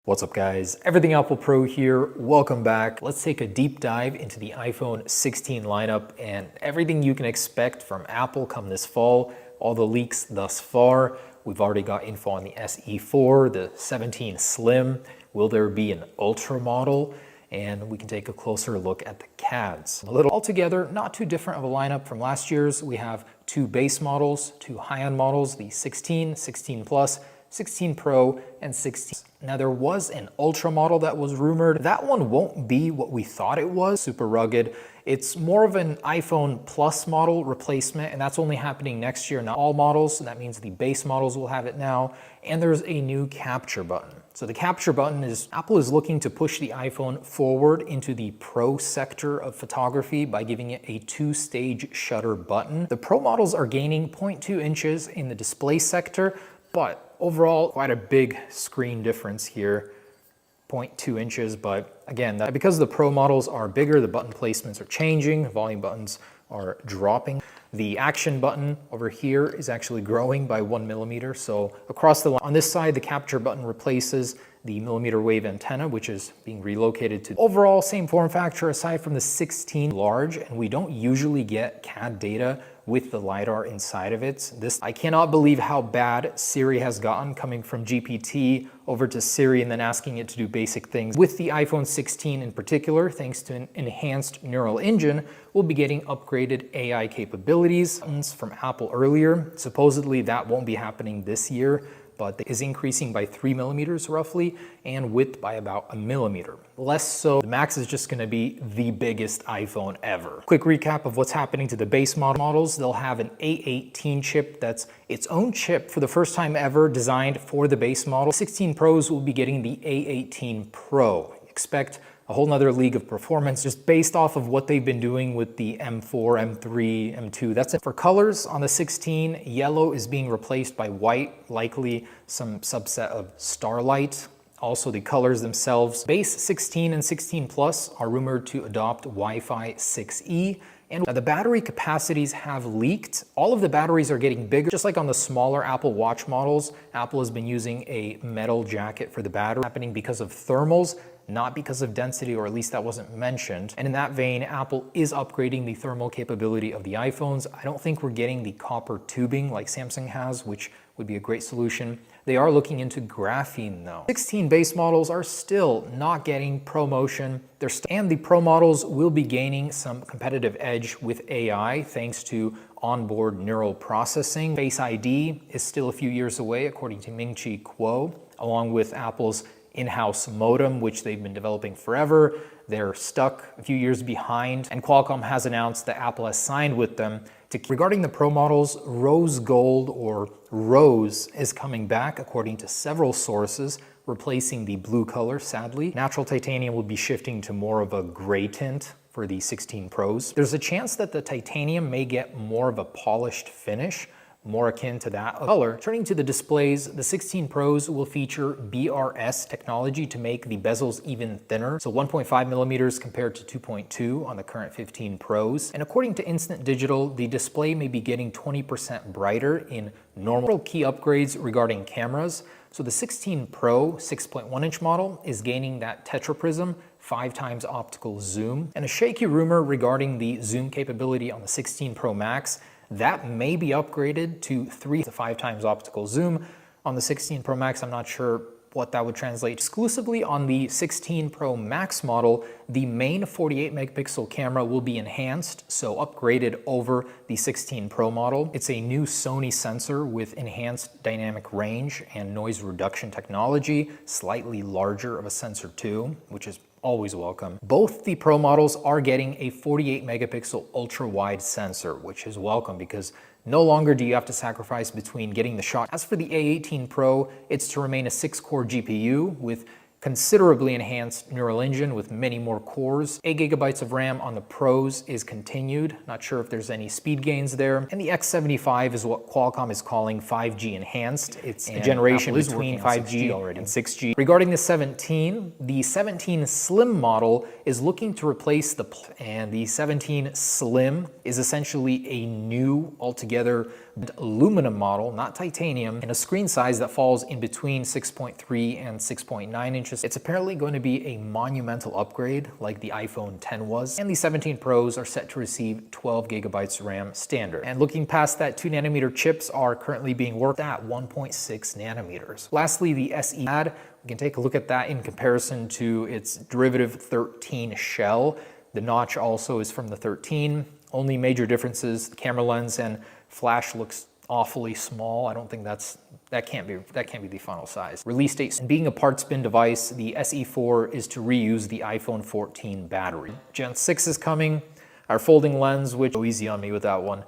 What's up guys, Everything Apple Pro here, welcome back. Let's take a deep dive into the iPhone 16 lineup and everything you can expect from Apple come this fall, all the leaks thus far. We've already got info on the SE4, the 17 Slim, will there be an Ultra model? And we can take a closer look at the CADs. Altogether, not too different of a lineup from last year's. We have two base models, two high-end models, the 16, 16 Plus, 16 Pro, and 16. Now there was an Ultra model that was rumored. That one won't be what we thought it was, super rugged. It's more of an iPhone Plus model replacement, and that's only happening next year, not all models. So that means the base models will have it now. And there's a new capture button. So the capture button is, Apple is looking to push the iPhone forward into the Pro sector of photography by giving it a two-stage shutter button. The Pro models are gaining 0.2 inches in the display sector, but overall, quite a big screen difference here, 0.2 inches. But again, because the Pro models are bigger, the button placements are changing, volume buttons are dropping. The action button over here is actually growing by 1 millimeter. So across the line, on this side, the capture button replaces the millimeter wave antenna, which is being relocated to overall same form factor aside from the 16 large, and we don't usually get CAD data with the LiDAR inside of it. I cannot believe how bad Siri has gotten, coming from GPT over to Siri and then asking it to do basic things. With the iPhone 16 in particular, thanks to an enhanced neural engine, we'll be getting upgraded AI capabilities from Apple earlier. Supposedly that won't be happening this year, but is increasing by 3 millimeters roughly, and width by about 1 millimeter. Less so, the Max is just gonna be the biggest iPhone ever. Quick recap of what's happening to the base models. They'll have an A18 chip that's its own chip for the first time ever, designed for the base model. 16 Pros will be getting the A18 Pro. Expect a whole nother league of performance just based off of what they've been doing with the M4, M3, M2. That's it. For colors on the 16, yellow is being replaced by white, likely some subset of Starlight. Also the colors themselves. Base 16 and 16 Plus are rumored to adopt Wi-Fi 6E. And the battery capacities have leaked. All of the batteries are getting bigger. Just like on the smaller Apple Watch models, Apple has been using a metal jacket for the battery, happening because of thermals, not because of density, or at least that wasn't mentioned. And in that vein, Apple is upgrading the thermal capability of the iPhones. I don't think we're getting the copper tubing like Samsung has, which would be a great solution. They are looking into graphene though. 16 base models are still not getting ProMotion. And the Pro models will be gaining some competitive edge with AI thanks to onboard neural processing. Face ID is still a few years away, according to Ming-Chi Kuo, along with Apple's in-house modem, which they've been developing forever. They're stuck a few years behind, and Qualcomm has announced that Apple has signed with them to. Regarding the Pro models, rose gold, or rose, is coming back according to several sources, replacing the blue color, sadly. Natural titanium will be shifting to more of a gray tint for the 16 Pros. There's a chance that the titanium may get more of a polished finish, more akin to that of color. Turning to the displays, the 16 Pros will feature BRS technology to make the bezels even thinner, so 1.5 millimeters compared to 2.2 on the current 15 Pros. And according to Instant Digital, the display may be getting 20% brighter in normal. Key upgrades regarding cameras. So the 16 Pro 6.1-inch model is gaining that tetraprism, 5x optical zoom, and a shaky rumor regarding the zoom capability on the 16 Pro Max. That may be upgraded to 3 to 5x optical zoom. On the 16 Pro Max, I'm not sure what that would translate. Exclusively on the 16 Pro Max model, the main 48 megapixel camera will be enhanced, so upgraded over the 16 Pro model. It's a new Sony sensor with enhanced dynamic range and noise reduction technology, slightly larger of a sensor too, which is always welcome. Both the Pro models are getting a 48 megapixel ultra wide sensor, which is welcome because no longer do you have to sacrifice between getting the shot. As for the A18 Pro, it's to remain a 6-core GPU with considerably enhanced neural engine with many more cores. 8 gigabytes of RAM on the Pros is continued. Not sure if there's any speed gains there. And the X75 is what Qualcomm is calling 5G enhanced. It's a generation between 5G already and 6G. Regarding the 17 Slim model is looking to replace and the 17 Slim is essentially a new altogether aluminum model, not titanium, and a screen size that falls in between 6.3 and 6.9 inches conscious. It's apparently going to be a monumental upgrade like the iPhone 10 was, and the 17 Pros are set to receive 12 gigabytes RAM standard. And looking past that, 2nm chips are currently being worked at 1.6 nanometers. Lastly, the SE pad, we can take a look at that in comparison to its derivative 13 shell. The notch also is from the 13. Only major differences, the camera lens and flash looks awfully small. I don't think that can't be the final size. Release date. And being a parts bin device, the SE4 is to reuse the iPhone 14 battery. Gen 6 is coming. Our folding lens, which easy on me with that one.